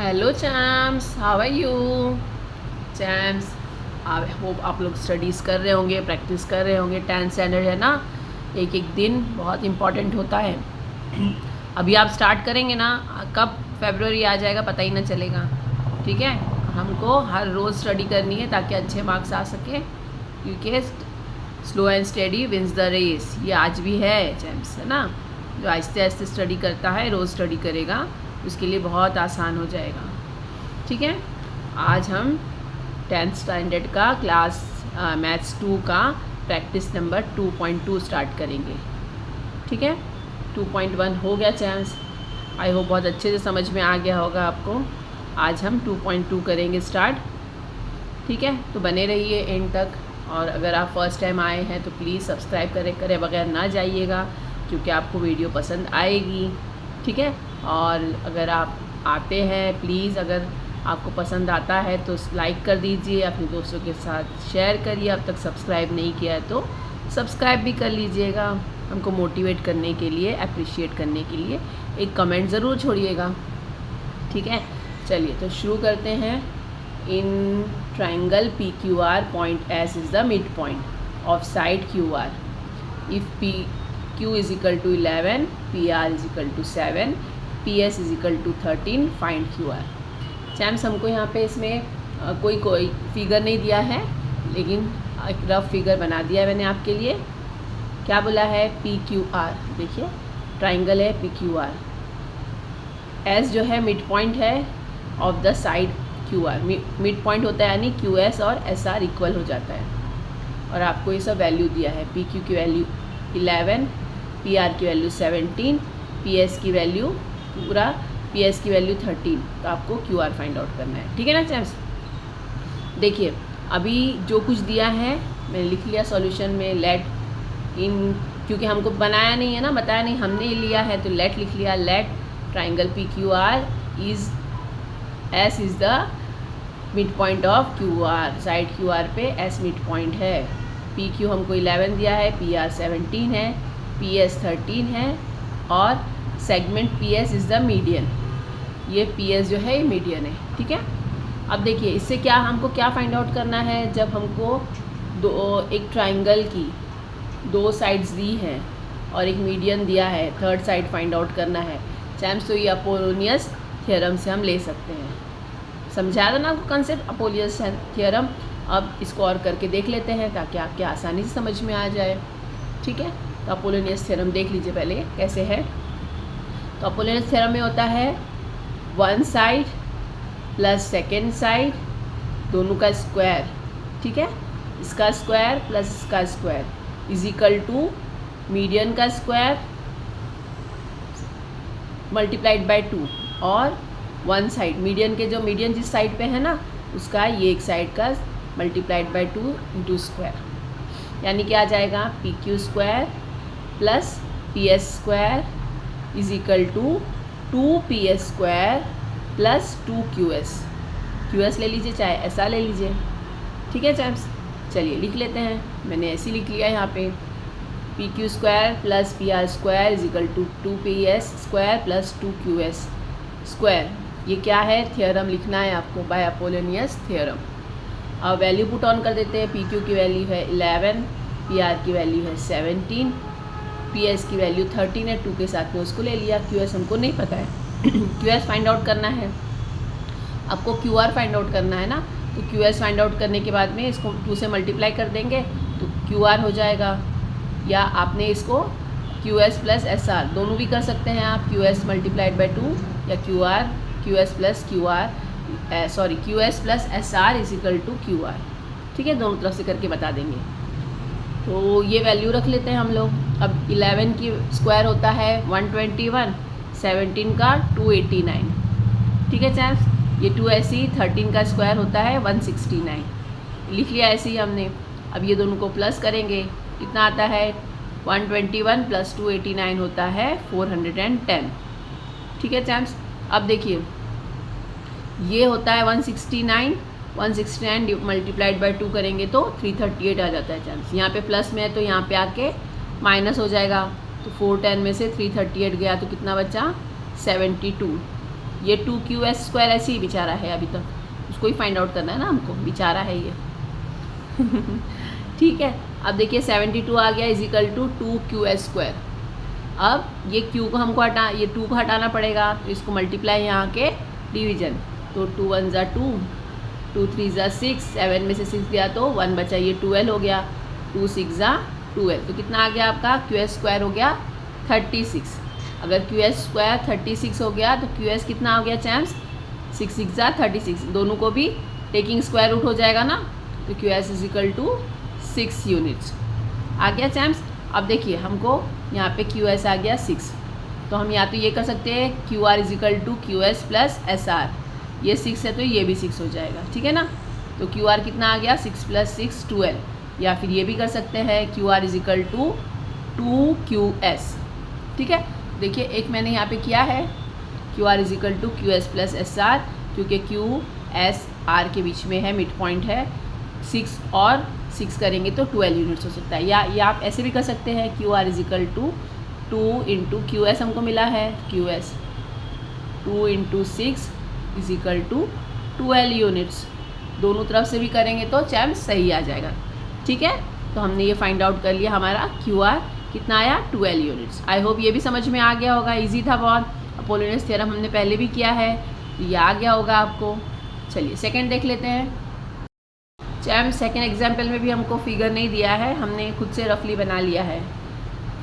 Hello champs, how are you champs. I hope आप लोग studies कर रहे होंगे, प्रैक्टिस कर रहे होंगे। 10th स्टैंडर्ड है ना, एक एक दिन बहुत इम्पॉर्टेंट होता है। अभी आप स्टार्ट करेंगे ना, कब फरवरी आ जाएगा पता ही ना चलेगा। ठीक है, हमको हर रोज़ स्टडी करनी है ताकि अच्छे मार्क्स आ सके, क्योंकि slow and study wins the race. ये आज भी है चैम्स, है ना। जो आहिस्ते आहिस्ते स्टडी करता है, रोज़ स्टडी करेगा, उसके लिए बहुत आसान हो जाएगा। ठीक है, आज हम 10th स्टैंडर्ड का क्लास मैथ्स 2 का प्रैक्टिस नंबर 2.2 स्टार्ट करेंगे। ठीक है, 2.1 हो गया चांस। आई होप बहुत अच्छे से समझ में आ गया होगा आपको। आज हम 2.2 करेंगे स्टार्ट। ठीक है, तो बने रहिए एंड तक। और अगर आप फर्स्ट टाइम आए हैं तो प्लीज़ सब्सक्राइब करे बगैर ना जाइएगा, क्योंकि आपको वीडियो पसंद आएगी। ठीक है, और अगर आप आते हैं प्लीज़, अगर आपको पसंद आता है तो लाइक कर दीजिए, अपने दोस्तों के साथ शेयर करिए। अब तक सब्सक्राइब नहीं किया है तो सब्सक्राइब भी कर लीजिएगा। हमको मोटिवेट करने के लिए, अप्रिशिएट करने के लिए एक कमेंट ज़रूर छोड़िएगा। ठीक है, चलिए तो शुरू करते हैं। In triangle PQR, point S is the midpoint of side QR. If PQ is equal to 11, PR is equal to 7, PS is equal to 13, find QR. चैम्स, हमको यहाँ पे इसमें कोई फिगर नहीं दिया है, लेकिन एक रफ फिगर बना दिया है मैंने आपके लिए। क्या बोला है? PQR। देखिए, ट्राइंगल है PQR। S जो है मिड पॉइंट है of the side QR। Mid point होता है यानी QS और SR इक्वल हो जाता है। और आपको ये सब वैल्यू दिया है। PQ की वैल्यू 11, PR की वैल्यू 17, PS की वैल्यू PS की वैल्यू 13। तो आपको QR फाइंड आउट करना है। ठीक है ना चैम्स। देखिए, अभी जो कुछ दिया है मैंने लिख लिया सॉल्यूशन में। लेट इन, क्योंकि हमको बनाया नहीं है ना, बताया नहीं, हमने लिया है तो लेट लिख लिया। Let triangle PQR is S is the mid point of QR। Side QR पे S मिड पॉइंट है। PQ हमको 11 दिया है, PR 17 है, PS 13 है, और segment PS is the median. ये PS जो है ये मीडियन है। ठीक है, अब देखिए इससे क्या हमको क्या फाइंड आउट करना है। जब हमको एक ट्राइंगल की दो साइड्स दी हैं और एक मीडियन दिया है, थर्ड साइड फाइंड आउट करना है चैम्स, तो ये अपोलोनियस थ्योरम से हम ले सकते हैं। समझाया था ना आपको कंसेप्ट अपोलोनियस थ्योरम। अब इसको और करके देख लेते हैं ताकि आपके आसानी से समझ में आ जाए। ठीक है, तो अपोलोनियस थ्योरम देख लीजिए पहले कैसे है। तो अपोलोनियस थ्योरम में होता है one side plus second side दोनों का स्क्वायर। ठीक है, इसका स्क्वायर प्लस इसका square is equal to median का स्क्वायर मल्टीप्लाइड बाय 2, और वन साइड मीडियन के, जो मीडियन जिस साइड पे है ना उसका ये एक साइड का मल्टीप्लाइड बाय 2 इंटू स्क्वायर। यानी क्या आ जाएगा? PQ square plus PS square is equal to 2PS square plus 2QS। QS ले लीजिए चाहे SR ले लीजिए। ठीक है चैम्स, चलिए लिख लेते हैं। मैंने ऐसे लिख लिया यहाँ पे। PQ square plus PR square is equal to 2PS square plus 2QS square. ये क्या है? थ्योरम लिखना है आपको, बाय अपोलोनियस थ्योरम। अब वैल्यू पुट ऑन कर देते हैं। PQ की वैल्यू है 11, PR की वैल्यू है 17, PS की वैल्यू 13 है, 2 के साथ में उसको ले लिया। QS हमको नहीं पता है। QS फाइंड आउट करना है आपको, QR फाइंड आउट करना है ना। तो QS फाइंड आउट करने के बाद में इसको 2 से मल्टीप्लाई कर देंगे तो QR हो जाएगा। या आपने इसको QS प्लस SR दोनों भी कर सकते हैं आप। QS मल्टीप्लाइड बाय 2 या QS plus SR is equal to QR। ठीक है, दोनों तरफ से करके बता देंगे। तो ये वैल्यू रख लेते हैं हम लोग। अब 11 की स्क्वायर होता है 121, 17 का 289। ठीक है चैम्स, ये 2 ऐसे ही। 13 का स्क्वायर होता है 169, लिख लिया ऐसे ही हमने। अब ये दोनों को प्लस करेंगे, कितना आता है? 121 प्लस 289 होता है 410। ठीक है चैम्स, अब देखिए ये होता है 169 मल्टीप्लाइड बाय 2 करेंगे तो 338 आ जाता है चैम्स। यहाँ पे प्लस में है तो यहाँ पे आके माइनस हो जाएगा। तो 410 में से 338 गया तो कितना बचा? 72। ये 2QS स्क्वायर ऐसे ही बेचारा है अभी तक, उसको ही फाइंड आउट करना है ना हमको, बेचारा है ये। ठीक है, अब देखिए 72 आ गया is equal to 2QS square. अब ये Q को हमको ये 2 को हटाना पड़ेगा, तो इसको मल्टीप्लाई यहाँ के डिवीजन, तो 2 1 ज़ा 2, 2 3 ज़ा 6, 7 में से 6 गया तो 1 बचा, ये 12 हो गया, 2 6 ज़ा 12, तो कितना आ गया आपका QS स्क्वायर हो गया 36। अगर QS स्क्वायर 36 हो गया तो QS कितना हो गया चैम्स, 6 6 ज़ा 36, दोनों को भी टेकिंग स्क्वायर रूट हो जाएगा ना, तो QS is equal to 6 units आ गया चैम्स। अब देखिए हमको यहाँ पे QS आ गया 6, तो हम या तो ये कर सकते हैं QR is equal to QS plus SR, ये 6 है तो ये भी 6 हो जाएगा, ठीक है ना। तो QR कितना आ गया 6 + 6 12, या फिर ये भी कर सकते हैं QR is equal to 2QS, ठीक है। देखिए एक मैंने यहाँ पे किया है QR is equal to QS plus SR, क्योंकि QS R के बीच में है, मिड पॉइंट है, 6 और 6 करेंगे तो 12 यूनिट्स हो सकता है, या आप ऐसे भी कर सकते हैं QR is equal to 2 × QS हमको मिला है, QS 2 × 6 is equal to 12 units, दोनों तरफ से भी करेंगे तो चैम्स सही आ जाएगा, ठीक है। तो हमने ये फाइंड आउट कर लिया, हमारा QR कितना आया 12 यूनिट्स। आई होप ये भी समझ में आ गया होगा, इजी था बहुत। अपोलोनियस थ्योरम हमने पहले भी किया है, तो ये आ गया होगा आपको। चलिए सेकंड देख लेते हैं। चैम्स सेकंड एग्जाम्पल में भी हमको फिगर नहीं दिया है, हमने खुद से रफली बना लिया है।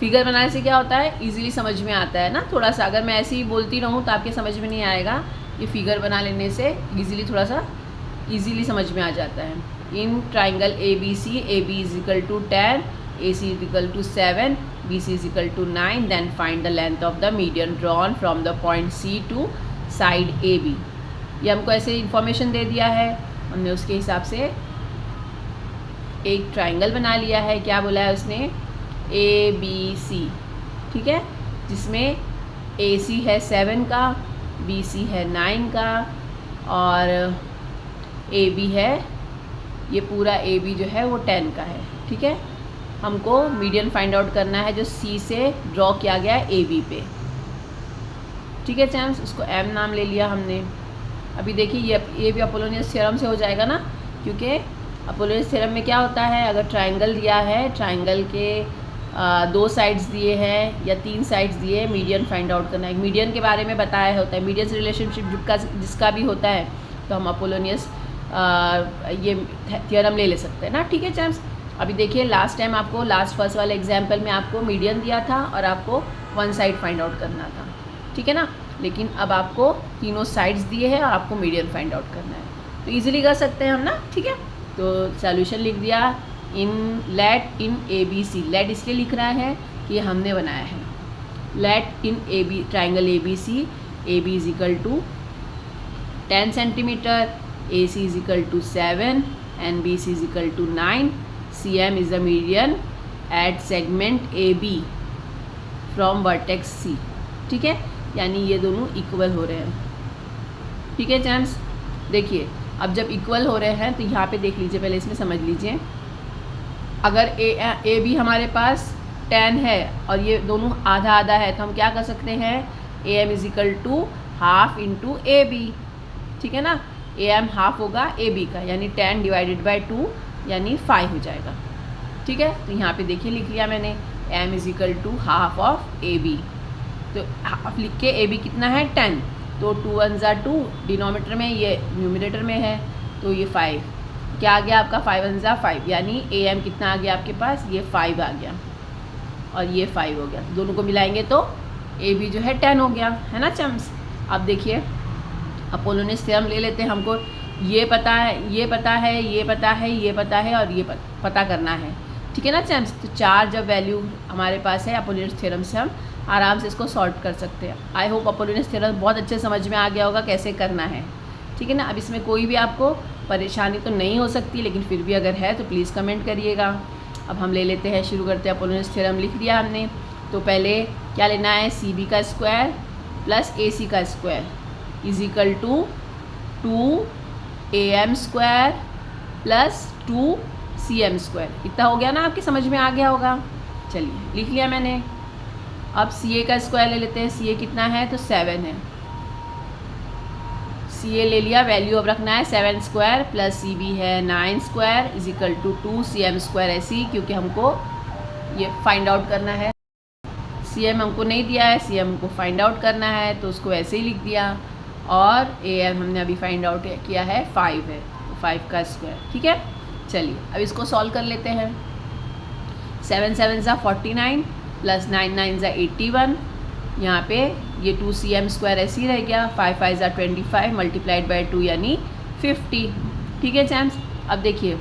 फिगर बनाने से क्या होता है, इजीली समझ में आता है ना थोड़ा सा। अगर मैं ऐसे ही बोलती रहूँ तो आपके समझ में नहीं आएगा, ये फिगर बना लेने से इजीली थोड़ा सा इजीली समझ में आ जाता है। In triangle ABC, AB is equal to 10, AC is equal to 7, BC is equal to 9, then find the length of the median drawn from the point C to side AB। ये हमको ऐसे information दे दिया है, हमने उसके हिसाब से एक ट्राइंगल बना लिया है। क्या बोला है उसने, ABC, ठीक है, जिसमें AC है 7 का, BC है 9 का, और AB है, ये पूरा AB जो है वो 10 का है, ठीक है। हमको मीडियन फाइंड आउट करना है जो C से ड्रॉ किया गया है AB पे, ठीक है चैम्स, उसको M नाम ले लिया हमने। अभी देखिए ये भी अपोलोनियस थ्योरम से हो जाएगा ना, क्योंकि अपोलोनियस थ्योरम में क्या होता है, अगर ट्राइंगल दिया है, ट्राइंगल के 2 साइड्स दिए हैं या 3 साइड्स दिए, मीडियन फाइंड आउट करना है। मीडियन के बारे में बताया होता है, मीडियन रिलेशनशिप जिसका भी होता है, तो हम अपोलोनियस ये थ्योरम ले सकते हैं ना, ठीक है चैम्स। अभी देखिए लास्ट टाइम आपको फर्स्ट वाले एग्जाम्पल में आपको मीडियन दिया था और आपको 1 साइड फाइंड आउट करना था, ठीक है ना। लेकिन अब आपको तीनों साइड्स दिए हैं और आपको मीडियन फाइंड आउट करना है, तो इजीली कर सकते हैं हम ना, ठीक है। तो सॉल्यूशन लिख दिया, लेट इन ABC, लेट इसलिए लिख रहा है कि ये हमने बनाया है। Let in AB triangle ABC, AB is equal to 10 centimetre, AC is equal to 7 and BC is equal to 9. CM is the median at segment AB from vertex C, ठीक है, यानी ये दोनों इक्वल हो रहे हैं, ठीक है चैम्स। देखिए अब जब इक्वल हो रहे हैं तो यहाँ पे देख लीजिए, पहले इसमें समझ लीजिए, अगर AB हमारे पास 10 है और ये दोनों आधा आधा है, तो हम क्या कर सकते हैं, AM is equal to half into AB, ठीक है ना। AM हाफ होगा AB का, यानी 10 डिवाइडेड बाई 2 यानी 5 हो जाएगा, ठीक है। तो यहाँ पे देखिए लिख लिया मैंने, M is equal to half of AB, तो हाफ लिख के AB कितना है 10, तो 2 1 ज़ा 2 डिनोमिनेटर में, ये न्यूमरेटर में है, तो ये 5 क्या आ गया आपका, 5 1 ज़ा 5, यानी AM कितना आ गया आपके पास, ये 5 आ गया और ये 5 हो गया, तो दोनों को मिलाएंगे तो AB जो है 10 हो गया, है ना चम्स। अब देखिए अपोलोनियस थ्योरम ले लेते हैं, हमको ये पता है, ये पता है, ये पता है, ये पता है और ये पता करना है, ठीक है ना चैम्स। तो 4 जब वैल्यू हमारे पास है, अपोलोनियस थ्योरम से हम आराम से इसको सॉल्व कर सकते हैं। आई होप अपोलोनियस थ्योरम बहुत अच्छे समझ में आ गया होगा कैसे करना है, ठीक है ना। अब इसमें कोई भी आपको परेशानी तो नहीं हो सकती, लेकिन फिर भी अगर है तो प्लीज़ कमेंट करिएगा। अब हम ले लेते हैं, शुरू करते हैं। अपोलोनियस थ्योरम लिख दिया हमने, तो पहले क्या लेना है, CB का स्क्वायर प्लस AC का square is equal to 2AM square plus 2CM square. इतना हो गया ना, आपके समझ में आ गया होगा। चलिए लिख लिया मैंने। अब CA का स्क्वायर ले लेते हैं, CA कितना है, तो 7 है, सी ए ले लिया, वैल्यू अब रखना है 7 स्क्वायर प्लस सी बी है 9 square is equal to 2 C M square ऐसी, क्योंकि हमको ये फाइंड आउट करना है। सी एम हमको नहीं दिया है, सी एम को फाइंड आउट करना है, तो उसको ऐसे ही लिख दिया। और ए एम हमने अभी फाइंड आउट किया है 5 है, तो 5 का स्क्वायर। ठीक है, चलिए अब इसको सॉल्व कर लेते हैं। 7 7 ज़ा 49 प्लस 9 9 ज़ा 81, यहाँ पे ये 2 सी एम स्क्वायर ऐसे ही रह गया। 5 5 ज़ा 25 मल्टीप्लाइड बाई 2 यानी 50। ठीक है चैम्स, अब देखिए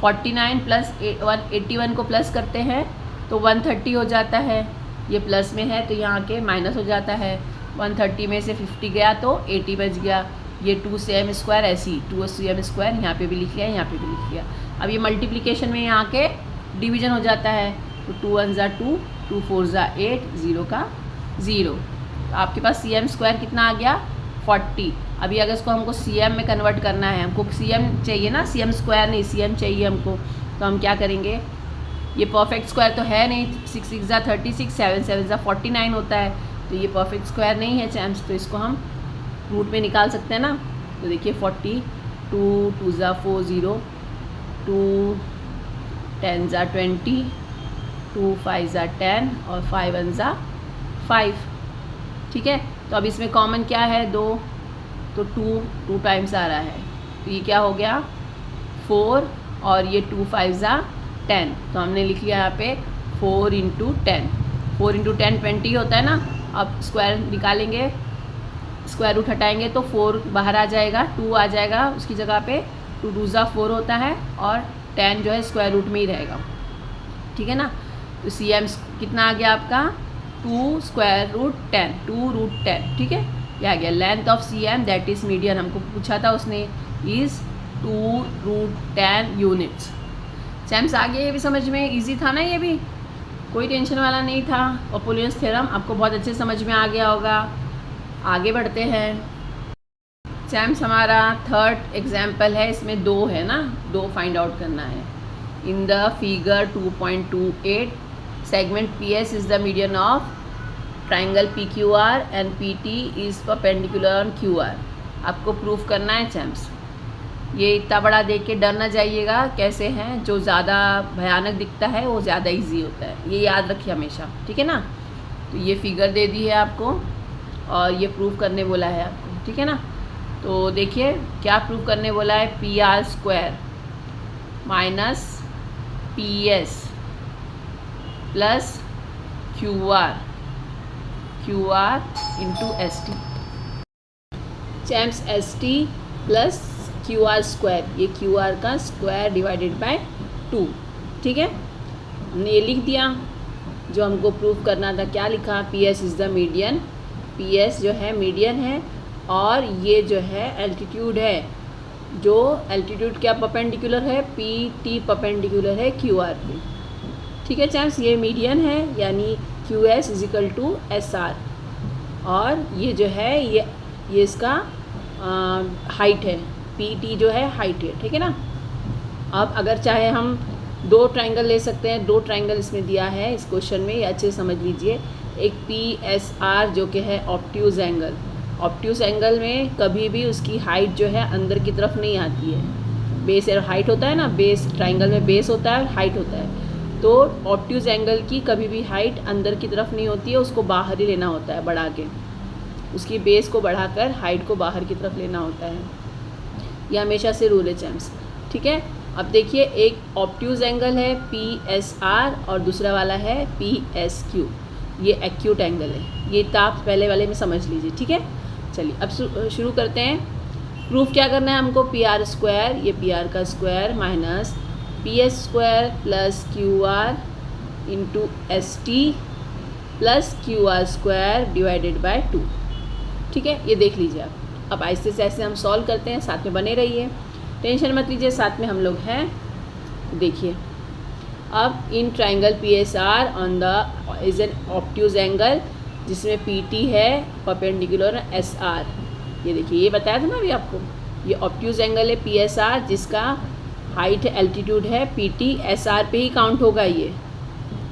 49 प्लस 81 को प्लस करते हैं तो 130 हो जाता है, ये प्लस में है तो यहाँ के माइनस हो जाता है। 130 में से 50 गया तो 80 बच गया। ये 2 सी एम स्क्वायर ऐसी 2 सी एम स्क्वायर यहाँ पे भी लिख लिया, यहाँ पे भी लिख लिया। अब ये मल्टीप्लिकेशन में यहाँ के डिवीजन हो जाता है, तो 2 1 ज़ा 2, 2 4 ज़ा 8, 0 का 0। तो आपके पास सी एम स्क्वायर कितना आ गया 40। अभी अगर इसको हमको सी एम में कन्वर्ट करना है, हमको सी एम चाहिए ना, सी एम स्क्वायर नहीं सी एम चाहिए हमको, तो हम क्या करेंगे, ये परफेक्ट स्क्वायर तो है नहीं, 6 6 ज़ा 36, 7 7 ज़ा 49 होता है, तो ये परफेक्ट स्क्वायर नहीं है चैम्स, तो इसको हम रूट में निकाल सकते हैं ना। तो देखिए 40, 2 2 ज़ा 4 0, 2 10 ज़ा 20, 2 5 ज़ा 10 और 5 1 ज़ा 5। ठीक है, तो अब इसमें कॉमन क्या है 2, तो 2 टाइम्स आ रहा है, तो ये क्या हो गया 4 और ये 2 5 ज़ा 10, तो हमने लिख लिया यहाँ पे 4 इंटू 10। 4 इंटू 10 20 होता है ना। अब स्क्वायर निकालेंगे, स्क्वायर रूट हटाएंगे तो 4 बाहर आ जाएगा, 2 आ जाएगा उसकी जगह पे, 2 2 ज़ा 4 होता है और 10 जो है स्क्वायर रूट में ही रहेगा। ठीक है ना, तो सी एम कितना आ गया आपका 2 स्क्वायर रूट 10, 2 रूट 10। ठीक है, यह आ गया। Length of C M that is median, हमको पूछा था उसने, इज़ 2 रूट 10 यूनिट्स। चैम्स आ गया, ये भी समझ में इजी था ना, ये भी कोई टेंशन वाला नहीं था। अपोलियंस थ्योरम आपको बहुत अच्छे समझ में आ गया होगा। आगे बढ़ते हैं चैम्स, हमारा थर्ड एग्जाम्पल है, इसमें 2 है ना, 2 फाइंड आउट करना है। In the figure 2.28 segment P S is the median of triangle P Q R and P T is perpendicular on Q R. आपको प्रूफ करना है चैम्स। ये इतना बड़ा देख के डर ना जाइएगा, कैसे हैं, जो ज़्यादा भयानक दिखता है वो ज़्यादा इजी होता है, ये याद रखिए हमेशा। ठीक है ना, तो ये फिगर दे दी है आपको और ये प्रूफ करने बोला है आपको। ठीक है ना, तो देखिए क्या प्रूफ करने बोला है, P R square minus P S plus Q R into S T. चैम्स S T plus Q R square, ये क्यू आर का स्क्वायर डिवाइडेड बाय 2। ठीक है, हमने ये लिख दिया जो हमको प्रूफ करना था। क्या लिखा, P S is the median, P S जो है मीडियन है और ये जो है एल्टीट्यूड है, जो एल्टीट्यूड क्या परपेंडिकुलर है, पी टी परपेंडिकुलर है क्यू आर पे। ठीक है चैम्स, ये मीडियन है यानी Q S is equal to S R, और ये जो है ये इसका हाइट है, पी टी जो है हाइट है। ठीक है ना, अब अगर चाहे हम 2 ट्राइंगल ले सकते हैं, 2 ट्राइंगल इसमें दिया है इस क्वेश्चन में, ये अच्छे से समझ लीजिए। एक पी एस आर जो कि है ऑब्ट्यूज एंगल, ऑब्ट्यूज एंगल में कभी भी उसकी हाइट जो है अंदर की तरफ नहीं आती है। बेस और हाइट होता है ना, बेस ट्राइंगल में बेस होता है और हाइट होता है, तो ऑब्ट्यूज एंगल की कभी भी हाइट अंदर की तरफ नहीं होती है, उसको बाहर ही लेना होता है, बढ़ा के उसकी बेस को बढ़ाकर हाइट को बाहर की तरफ लेना होता है। यह हमेशा से रूल है चैम्स। ठीक है, अब देखिए एक ऑब्ट्यूज एंगल है पी एस आर और दूसरा वाला है पी एस क्यू, ये एक्यूट एंगल है। ये तो आप पहले वाले में समझ लीजिए। ठीक है, चलिए अब शुरू करते हैं। प्रूफ क्या करना है हमको, पी आर स्क्वायर, ये पी आर का square minus P S square plus Q R into S T plus Q R square divided by 2। ठीक है, ये देख लीजिए आप। अब ऐसे से ऐसे हम सॉल्व करते हैं, साथ में बने रहिए, टेंशन मत लीजिए, साथ में हम लोग हैं। देखिए अब in triangle P S R on the is an obtuse angle जिसमें पी टी है परपेंडिकुलर एस आर। ये देखिए, ये बताया था ना अभी आपको, ये ऑब्ट्यूज एंगल है पी एस आर जिसका हाइट एल्टीट्यूड है पी टी, एस आर पे ही काउंट होगा ये।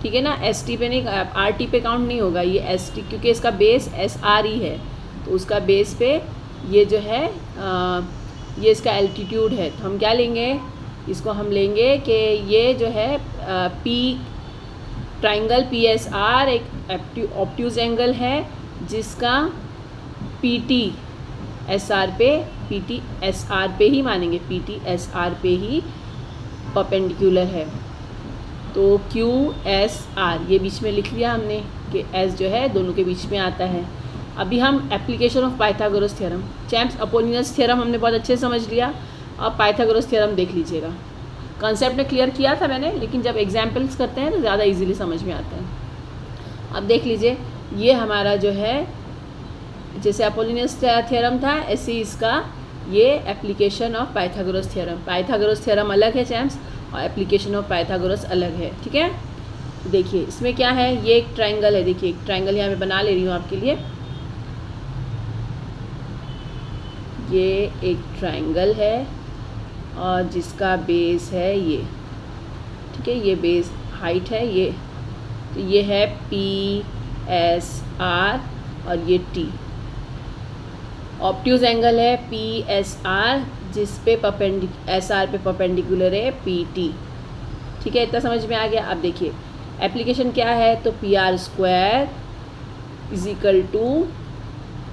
ठीक है ना, एस टी पे नहीं, आर टी पे काउंट नहीं होगा ये, एस टी क्योंकि इसका बेस एस आर ही है, तो उसका बेस पे ये जो है ये इसका एल्टीट्यूड है, तो हम क्या लेंगे, इसको हम लेंगे कि ये जो है P triangle P S R एक ऑब्ट्यूज एंगल है जिसका पी टी एस आर पे पी टी एस आर पे ही मानेंगे, पी टी एस आर पे ही परपेंडिकुलर है। तो क्यू एस आर ये बीच में लिख लिया हमने कि एस जो है दोनों के बीच में आता है। अभी हम application of Pythagoras theorem, champs Apollonius theorem हमने बहुत अच्छे से समझ लिया। अब पाइथागोरस थ्योरम देख लीजिएगा। कॉन्सेप्ट में क्लियर किया था मैंने, लेकिन जब एग्जाम्पल्स करते हैं तो ज़्यादा इजीली समझ में आता है। अब देख लीजिए, ये हमारा जो है जैसे अपोलिनस थ्योरम था ऐसे इसका ये application of Pythagoras theorem. Pythagoras theorem अलग है चैम्प्स और एप्लीकेशन ऑफ पाइथागोरस अलग है, ठीक है। देखिए इसमें क्या है, ये एक ट्राइंगल है, देखिए एक ट्राइंगल यहाँ मैं बना ले रही हूँ आपके लिए। ये एक ट्राइंगल है और जिसका बेस है ये, ठीक है, ये बेस हाइट है ये, तो ये है पी एस आर और ये टी। ऑब्ट्यूज एंगल है पी एस आर जिस पे एस आर पे परपेंडिकुलर है पी टी, ठीक है, इतना समझ में आ गया। अब देखिए एप्लीकेशन क्या है, तो P R square is equal to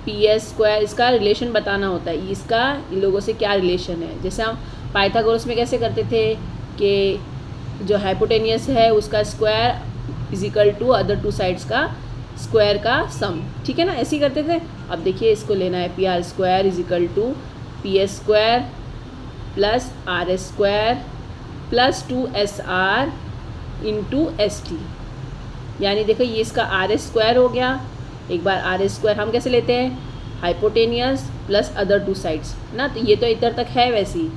P S square, इसका रिलेशन बताना होता है, इसका इन लोगों से क्या रिलेशन है। जैसे हम पाइथागोरस में कैसे करते थे कि जो हाइपोटेनियस है उसका square is equal to other two sides का स्क्वायर का सम, ठीक है ना, ऐसे ही करते थे। अब देखिए इसको लेना है P R square is equal to P S square plus R S square plus 2SR into S T, यानी देखो ये इसका आर एस स्क्वायर हो गया। एक बार आर एस स्क्वायर हम कैसे लेते हैं, hypotenuse plus other two sides ना, तो ये तो इधर तक है। वैसे ही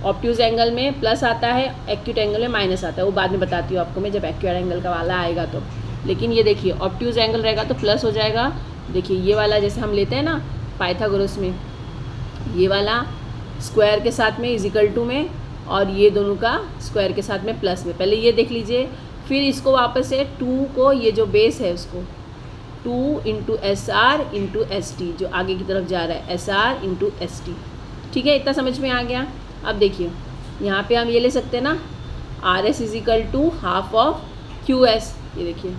ऑब्ट्यूज एंगल में प्लस आता है, एक्यूट एंगल में माइनस आता है, वो बाद में बताती हूँ आपको मैं जब एक्यूट एंगल का वाला आएगा तो। लेकिन ये देखिए ऑब्ट्यूज एंगल रहेगा तो प्लस हो जाएगा। देखिए ये वाला जैसे हम लेते हैं ना पाइथागोरस में, ये वाला स्क्वायर के साथ में इजिकल टू में और ये दोनों का स्क्वायर के साथ में प्लस में, पहले ये देख लीजिए। फिर इसको वापस से 2 को, ये जो बेस है उसको 2 into S R into S T, जो आगे की तरफ जा रहा है S R into S T, ठीक है, इतना समझ में आ गया। अब देखिए यहाँ पे हम ये ले सकते हैं ना, R S is equal to half of Q S, ये देखिए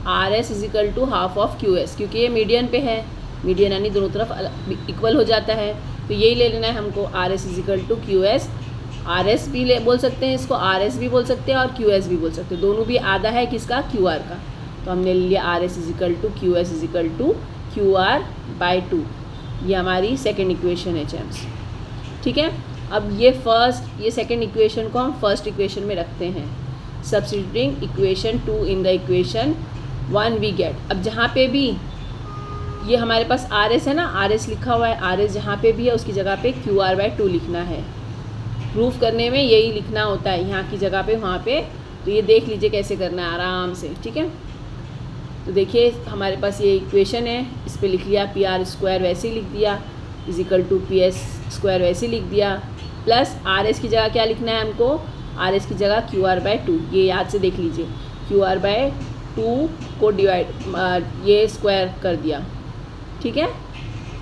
R S is equal to half of Q S, क्योंकि ये मीडियन पे है, मीडियन यानी दोनों तरफ इक्वल हो जाता है, तो यही ले लेना है हमको, R S is equal to Q S. R S भी बोल सकते हैं इसको, आर एस भी बोल सकते हैं और क्यू एस भी बोल सकते हैं, दोनों भी आधा है किसका, क्यू आर का। तो हमने ले लिया R S is equal to Q S is equal to Q R by 2, ये हमारी सेकेंड इक्वेशन है चैम्प्स, ठीक है। अब ये सेकेंड इक्वेशन को हम फर्स्ट इक्वेशन में रखते हैं, substituting equation 2 in the equation 1 we get. अब जहाँ पे भी ये हमारे पास आर एस है ना, आर एस लिखा हुआ है, आर एस जहाँ पे भी है उसकी जगह पे क्यू आर बाई 2 लिखना है। प्रूफ करने में यही लिखना होता है, यहाँ की जगह पे वहाँ पे, तो ये देख लीजिए कैसे करना है आराम से, ठीक है। तो देखिए हमारे पास ये इक्वेशन है, इस पर लिख लिया पी आर स्क्वायर वैसे ही लिख दिया is equal to P S square वैसे ही लिख दिया, प्लस आर एस की जगह क्या लिखना है हमको, आर एस की जगह क्यू आर बाई 2, ये याद से देख लीजिए, क्यू आर बाई 2 को डिवाइड ये स्क्वायर कर दिया, ठीक है।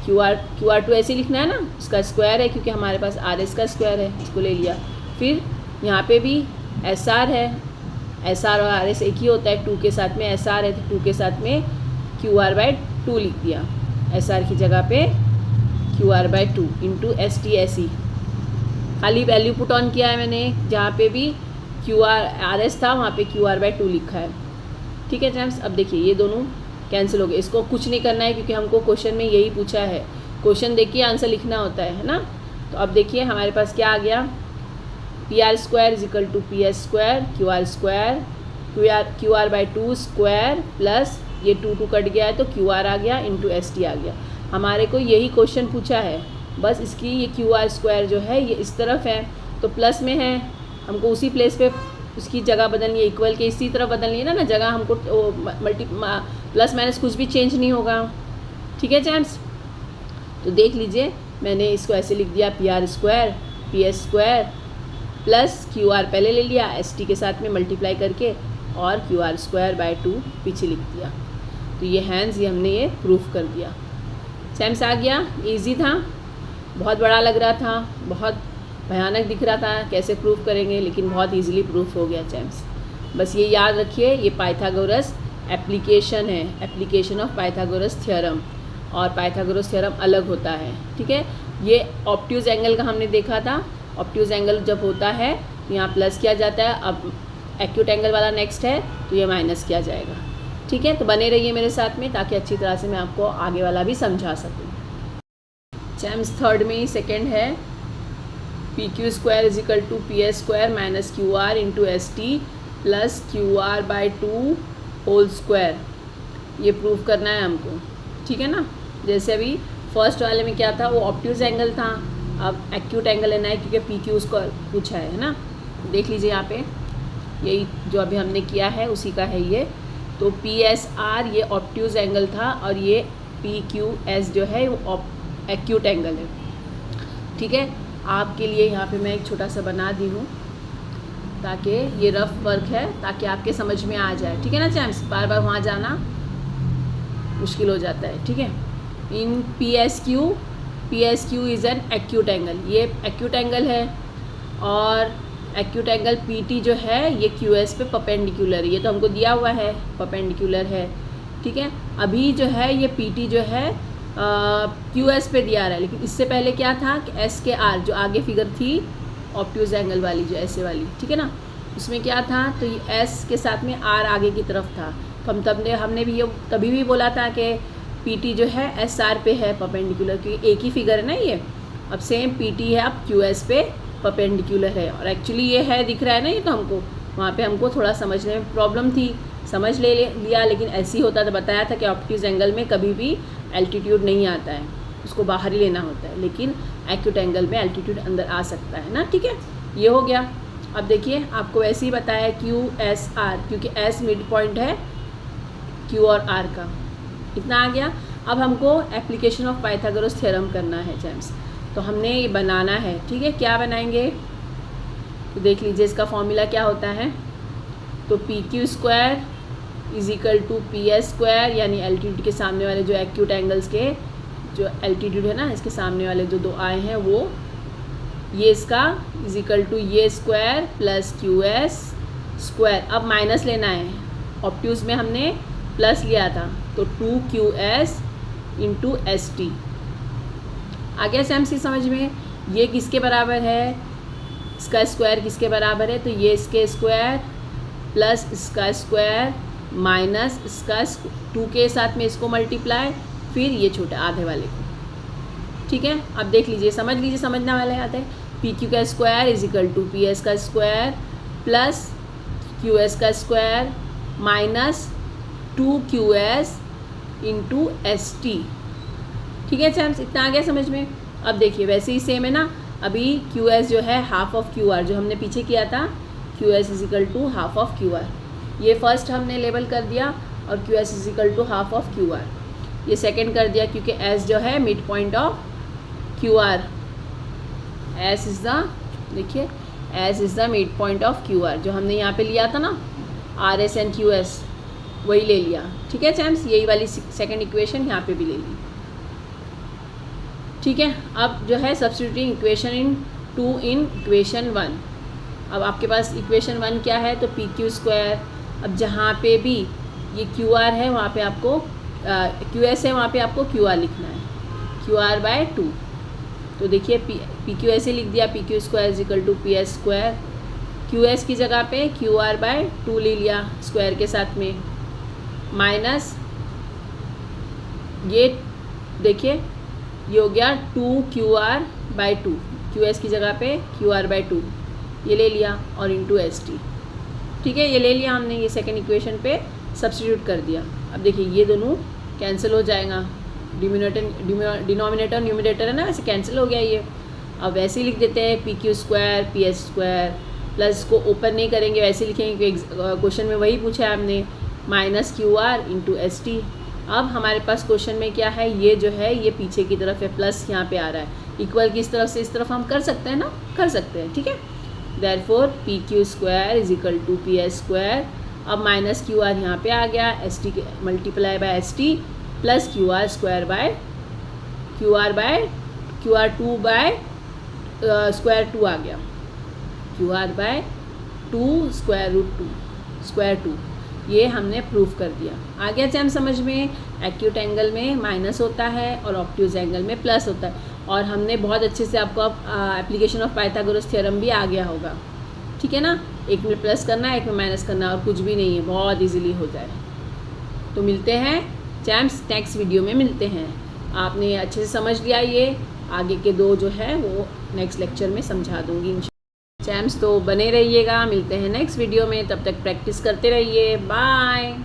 क्यू आर 2 ऐसे ही लिखना है ना, उसका स्क्वायर है क्योंकि हमारे पास आर एस का स्क्वायर है, इसको ले लिया। फिर यहाँ पे भी एस आर है, एस आर और आर एस एक ही होता है, 2 के साथ में एस आर है तो 2 के साथ में क्यू आर बाई 2 लिख दिया, एस आर की जगह पे Q R by 2 into S T S E, खाली वैल्यू पुट ऑन किया है मैंने, जहाँ पे भी क्यू आर एस था वहाँ पे क्यू आर बाई 2 लिखा है, ठीक है चैम्प्स। अब देखिए ये दोनों कैंसिल हो गए, इसको कुछ नहीं करना है क्योंकि हमको क्वेश्चन में यही पूछा है, क्वेश्चन देखिए आंसर लिखना होता है ना। तो अब देखिए हमारे पास क्या आ गया, P R square is equal to P S square square Q R by 2 square plus ये 2 कट गया है तो क्यू आर आ गया इंटू एस टी आ गया। हमारे को यही क्वेश्चन पूछा है, बस इसकी ये क्यू आर स्क्वायर जो है ये इस तरफ है तो प्लस में है, हमको उसी प्लेस पे उसकी जगह बदलनी है, इक्वल के इसी तरफ बदलनी है ना जगह, हमको प्लस माइनस कुछ भी चेंज नहीं होगा, ठीक है चैम्प्स। तो देख लीजिए मैंने इसको ऐसे लिख दिया P R square P S square plus Q are पहले ले लिया एस टी के साथ में मल्टीप्लाई करके और क्यू आर स्क्वायर बाई 2 पीछे लिख दिया। तो ये हैंड्स ये हमने ये प्रूफ कर दिया। चैम्प्स आ गया, ईजी था। बहुत बड़ा लग रहा था, बहुत भयानक दिख रहा था, कैसे प्रूफ करेंगे, लेकिन बहुत इजीली प्रूफ हो गया चैम्प्स। बस ये याद रखिए, ये पाइथागोरस एप्लीकेशन है, एप्लीकेशन ऑफ पाइथागोरस थ्योरम, और पाइथागोरस थ्योरम अलग होता है, ठीक है। ये ऑब्ट्यूज एंगल का हमने देखा था, ऑब्ट्यूज एंगल जब होता है तो यहाँ प्लस किया जाता है, अब एक्यूट एंगल वाला नेक्स्ट है तो ये माइनस किया जाएगा, ठीक है। तो बने रहिए मेरे साथ में ताकि अच्छी तरह से मैं आपको आगे वाला भी समझा सकूँ। चैम्स थर्ड में ही सेकेंड है, P Q square is equal to P S square minus Q R into S T plus Q R by 2 whole square. ये प्रूव करना है हमको, ठीक है ना। जैसे अभी फर्स्ट वाले में क्या था, वो ऑब्ट्यूज एंगल था, अब एक्यूट एंगल लेना है क्योंकि पी क्यू उसको पूछा है ना। देख लीजिए यहाँ पे, यही जो अभी हमने किया है उसी का है ये। तो पी एस आर ये ऑब्ट्यूज एंगल था और ये पी क्यू एस जो है वो एक्यूट एंगल है, ठीक है। आपके लिए यहाँ पे मैं एक छोटा सा बना दी हूँ ताकि ये रफ वर्क है, ताकि आपके समझ में आ जाए, ठीक है ना चैम्प्स। बार बार वहाँ जाना मुश्किल हो जाता है, ठीक है। In P S Q is an acute angle, ये एक्यूट एंगल है, और एक्यूट एंगल पी टी जो है ये क्यू एस पे परपेंडिकुलर है, ये तो हमको दिया हुआ है परपेंडिकुलर है, ठीक है। अभी जो है ये पी टी जो है क्यू एस पे दिया रहा है, लेकिन इससे पहले क्या था कि एस के आर जो आगे फिगर थी ऑब्ट्यूज एंगल वाली जो ऐसे वाली, ठीक है ना, उसमें क्या था, तो ये एस के साथ में आर आगे की तरफ था। तो हमने भी ये तभी भी बोला था कि पी टी जो है एस आर पे है परपेंडिकुलर, क्योंकि एक ही फिगर है ना ये। अब सेम पी टी है, अब क्यू एस पे परपेंडिकुलर है, और एक्चुअली ये है दिख रहा है ना, ये तो हमको वहाँ पे हमको थोड़ा समझने में प्रॉब्लम थी, समझ लिया, लेकिन ऐसे ही होता था, बताया था कि ऑब्ट्यूज एंगल में कभी भी एल्टीट्यूड नहीं आता है, उसको बाहर ही लेना होता है, लेकिन एक्यूट एंगल में एल्टीट्यूड अंदर आ सकता है ना, ठीक है। ये हो गया। अब देखिए आपको वैसे ही बताया क्यू एस आर, क्योंकि एस मिड पॉइंट है क्यू और आर का, इतना आ गया। अब हमको एप्लीकेशन ऑफ पाइथागोरस थ्योरम करना है चैम्प्स, तो हमने ये बनाना है, ठीक है। क्या बनाएंगे, तो देख लीजिए इसका फॉर्मूला क्या होता है। तो P Q square is equal to P S square, यानी एल्टीट्यूड के सामने वाले जो एक्यूट एंगल्स के जो एल्टीट्यूड है ना, इसके सामने वाले जो दो आए हैं वो, ये इसका इज इक्वल टू ये square plus Q S square. अब माइनस लेना है, ऑब्ट्यूज में हमने प्लस लिया था, तो 2 Q S into S T. आ गया सैम सी समझ में। ये किसके बराबर है, इसका स्क्वायर किसके बराबर है, तो ये इसके स्क्वायर प्लस इसका स्क्वायर माइनस इसका 2 के साथ में इसको मल्टीप्लाई, फिर ये छोटे आधे वाले को, ठीक है। अब देख लीजिए, समझने वाले आते हैं। पी क्यू का square is equal to P S का स्क्वायर प्लस क्यू एस का square minus 2 Q S into S T, ठीक है चैम्प्स, इतना आ गया समझ में। अब देखिए वैसे ही सेम है ना, अभी क्यू एस जो है हाफ ऑफ क्यू आर, जो हमने पीछे किया था, Q S is equal to half of Q R, ये फर्स्ट हमने लेबल कर दिया, और Q S is equal to half of Q R ये सेकेंड कर दिया, क्योंकि एस जो है mid point of Q R, S is the, देखिए S is the mid point of Q R, जो हमने यहाँ पे लिया था ना R S and Q S, वही ले लिया, ठीक है चैम्प्स। यही वाली सेकेंड इक्वेशन यहाँ पे भी ले ली, ठीक है। अब जो है substituting equation in 2 in equation 1। अब आपके पास इक्वेशन 1 क्या है, तो पी क्यू स्क्वायर, अब जहाँ पे भी ये क्यू आर है वहाँ पे आपको क्यू एस है, वहाँ पे आपको क्यू आर लिखना है, क्यू आर बाय 2। तो देखिए पी क्यू ऐसे लिख दिया, P Q square is equal to P S square, Q S की जगह पे क्यू आर बाय 2 ले लिया स्क्वायर के साथ में, माइनस ये देखिए ये हो गया 2 Q R by 2, Q S की जगह पे क्यू आर बाई 2 ये ले लिया, और इंटू एस टी, ठीक है। ये ले लिया हमने, ये सेकेंड इक्वेशन पे सब्स्टिट्यूट कर दिया। अब देखिए ये दोनों कैंसिल हो जाएगा, डिनोमिनेटर न्यूमिनेटर है ना, वैसे कैंसिल हो गया ये। अब वैसे ही लिख देते हैं P Q square P S square, plus को ओपन नहीं करेंगे, वैसे लिखेंगे क्वेश्चन में वही पूछा है हमने, minus Q R into S T. अब हमारे पास क्वेश्चन में क्या है, ये जो है ये पीछे की तरफ है, प्लस यहाँ पे आ रहा है, इक्वल की इस तरफ से इस तरफ हम कर सकते हैं ना, कर सकते हैं, ठीक है। Therefore P Q square is equal to P S square, अब माइनस क्यू आर यहाँ पे आ गया, S T multiply by S T plus Q R square by QR2 by square 2 आ गया, QR बाय 2 स्क्वायर 2 ये हमने प्रूफ कर दिया। आ गया चैम समझ में? एक्यूट एंगल में माइनस होता है और ऑब्ट्यूज एंगल में प्लस होता है। और हमने बहुत अच्छे से आपको एप्लीकेशन ऑफ पाइथागोरस थ्योरम भी आ गया होगा, ठीक है ना? एक में प्लस करना है, एक में माइनस करना है और कुछ भी नहीं है, बहुत इजीली हो जाए। तो मिलते हैं चैम्स नेक्स्ट वीडियो में मिलते हैं। आपने अच्छे से समझ लिया, ये आगे के 2 जो है वो नेक्स्ट लेक्चर में समझा दूँगी चैम्स। तो बने रहिएगा, मिलते हैं नेक्स्ट वीडियो में, तब तक प्रैक्टिस करते रहिए। बाय।